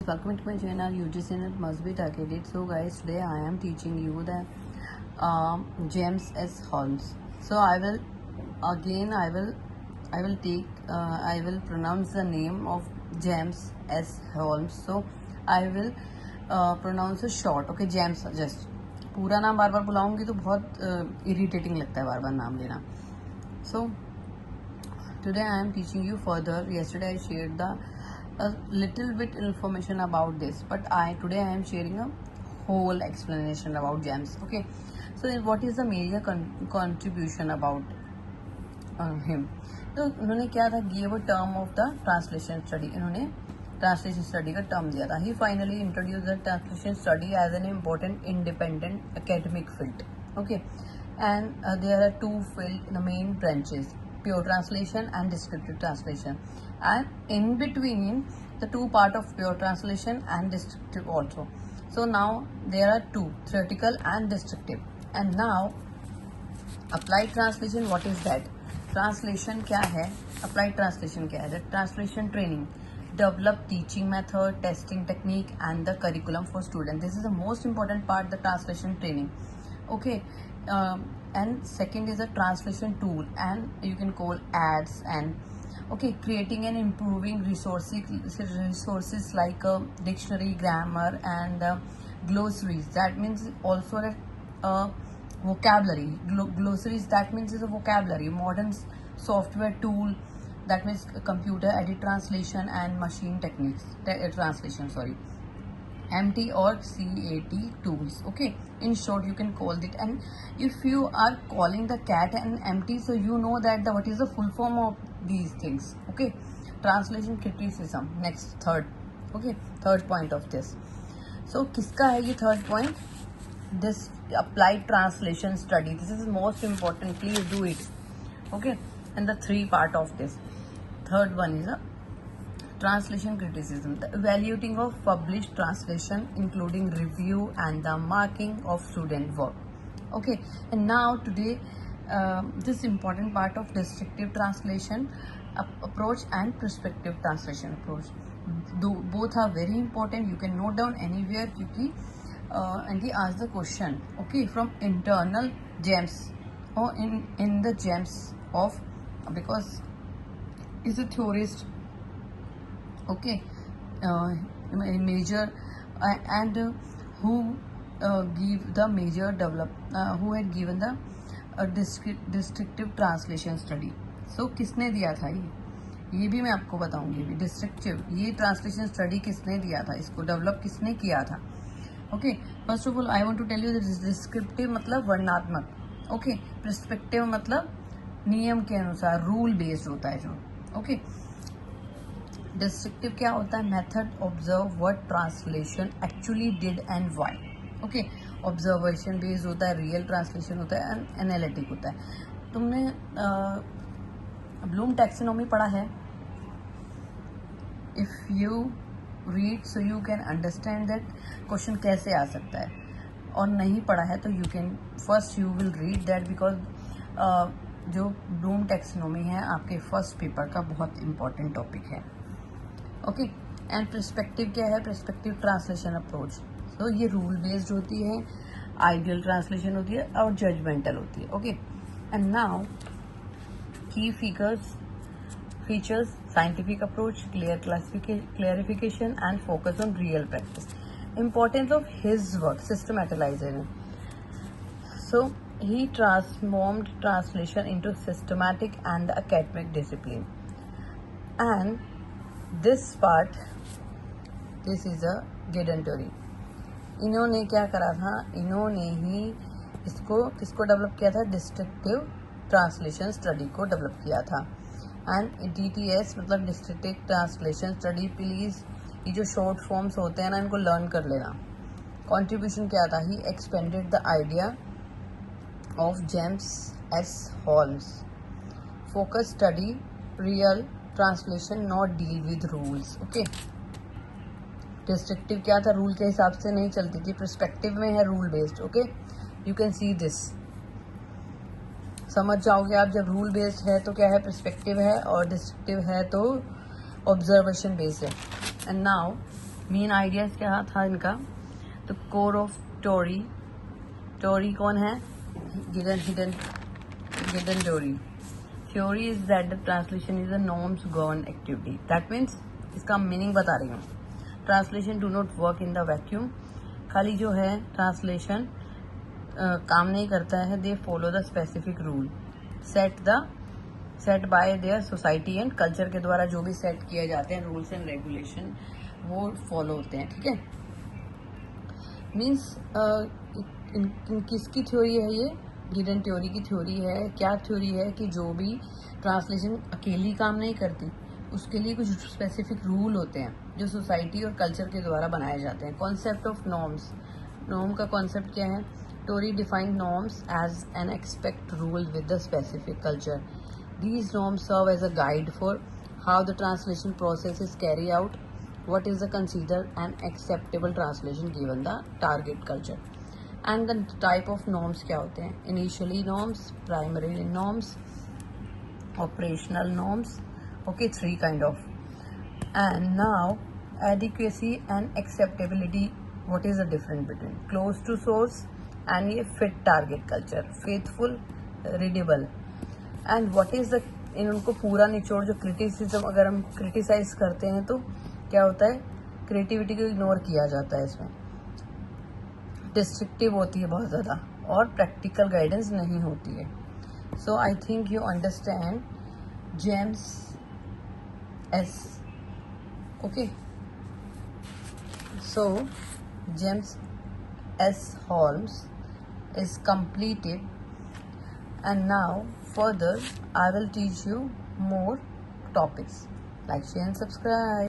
welcome to my channel UGC and must be targeted. So guys, today I am teaching you the James S. Holmes. So I will pronounce the name of James S. Holmes. So I will pronounce a short. Okay, James. Just पूरा नाम बार बार बुलाऊंगी तो बहुत irritating लगता है बार बार नाम लेना. So today I am teaching you further. Yesterday I shared a little bit information about this, but today I am sharing a whole explanation about James. Okay, so what is the major contribution about him? तो उन्होंने क्या था, give a term of the translation study. इन्होंने translation study का term दिया था. He finally introduce the translation study as an important independent academic field. Okay, and there are two field, the main branches: pure translation and descriptive translation, and in between the two part of pure translation and descriptive also. So now there are two, theoretical and descriptive. And now applied translation, what is that? Translation क्या है, applied translation क्या है? The translation training develop teaching method, testing technique and the curriculum for students. This is the most important part, the translation training. Okay, and second is a translation tool, and you can call ads and okay, creating and improving resources like dictionary, grammar and glossaries. That means also a vocabulary. Glossaries, that means is a vocabulary. Modern software tool, that means computer edit translation and machine techniques translation, sorry, MT or CAT tools. Okay, in short you can call it. And if you are calling the CAT and MT, so you know that what is the full form of these things. Okay, translation criticism. Next, third. Okay, third point of this. So किसका है ये third point? This applied translation study. This is most important. Please do it. Okay, and the three part of this. Third one is a translation criticism, the evaluating of published translation, including review and the marking of student work. Okay, and now today this important part of descriptive translation approach and prescriptive translation approach. Both are very important. You can note down anywhere and he asked the question, okay, from internal gems or in the gems of, because is a theorist. Okay, major and who give the major who had given the descriptive translation study. So किसने दिया था ये भी मैं आपको बताऊंगी. Descriptive, ये translation study किसने दिया था, इसको डेवलप किसने किया था. Okay, first of all I want to tell you descriptive मतलब वर्णनात्मक. ओके, प्रिस्पेक्टिव मतलब नियम के अनुसार, रूल बेस्ड होता है जो. ओके, डिस्क्रिप्टिव क्या होता है? Method observe what translation actually did and why. Okay, observation based होता है, रियल ट्रांसलेशन होता है एंड एनालिटिक होता है. तुमने ब्लूम टैक्सोनॉमी पढ़ा है? If you read so you can understand that question कैसे आ सकता है. और नहीं पढ़ा है तो you can first you will read that, because जो ब्लूम टैक्सोनॉमी है आपके फर्स्ट पेपर का बहुत इंपॉर्टेंट टॉपिक है. ओके, एंड पर्सपेक्टिव क्या है? Perspective translation approach. तो ये रूल बेस्ड होती है, आइडियल ट्रांसलेशन होती है और जजमेंटल होती है. ओके, एंड नाउ की features scientific approach, clear clarification and focus on real practice. Importance of his work, systematization. So he transformed translation into systematic and academic discipline. And this is a given theory. इन्होंने क्या करा था? इन्होंने ही इसको किसको develop किया था? Descriptive translation study को डेवलप किया था. एंड DTS मतलब डिस्क्रिप्टिव ट्रांसलेशन स्टडी. प्लीज ये जो शॉर्ट फॉर्म्स होते हैं ना, इनको लर्न कर लेना. कंट्रीब्यूशन क्या था? He expanded the idea of James S Holmes. Focus study real translation, not deal with rules. Okay, descriptive क्या था? रूल के हिसाब से नहीं चलती थी. पर्सपेक्टिव में है rule based. Okay, you can see this, समझ जाओगे आप. जब रूल बेस्ड है तो क्या है? पर्सपेक्टिव है, और डिस्क्रिप्टिव है तो ऑब्जर्वेशन बेस्ड है. एंड नाउ मेन आइडियाज क्या था इनका? The core of Toury. Toury कौन है? Gideon Toury. Theory is that the translation is a norms govern activity. That means इसका मीनिंग बता रही हूँ. Translation do not work in the vacuum. खाली जो है ट्रांसलेशन काम नहीं करता है. They follow the specific rule set by their society and culture के द्वारा जो भी सेट किए जाते हैं रूल्स एंड रेगुलेशन वो फॉलो होते हैं. ठीक है. मीन्स किसकी थ्योरी है ये? गिडन थ्योरी की थ्योरी है. क्या थ्योरी है? कि जो भी ट्रांसलेशन अकेली काम नहीं करती, उसके लिए कुछ स्पेसिफिक रूल होते हैं जो सोसाइटी और कल्चर के द्वारा बनाए जाते हैं. Concept of norms. नॉर्म का कॉन्सेप्ट क्या है? Toury defined norms as an expect rule with the specific culture. These norms serve as a guide for how the translation process is carried out. What is the considered an acceptable translation given the target culture? And the type of norms क्या होते हैं? Initially norms, primary norms, operational norms. Okay, 3 kind of. And now adequacy and acceptability. What is the difference between close to source and ये fit target culture? Faithful, readable. And what is the in उनको पूरा निचोड़ जो criticism अगर हम criticise करते हैं तो क्या होता है? क्रिएटिविटी को इग्नोर किया जाता है. इसमें डिस्ट्रक्टिव होती है बहुत ज़्यादा और प्रैक्टिकल गाइडेंस नहीं होती है. So I think you understand James S. Okay. So James S Holmes is completed, and now further I will teach you more topics. Like, share and subscribe.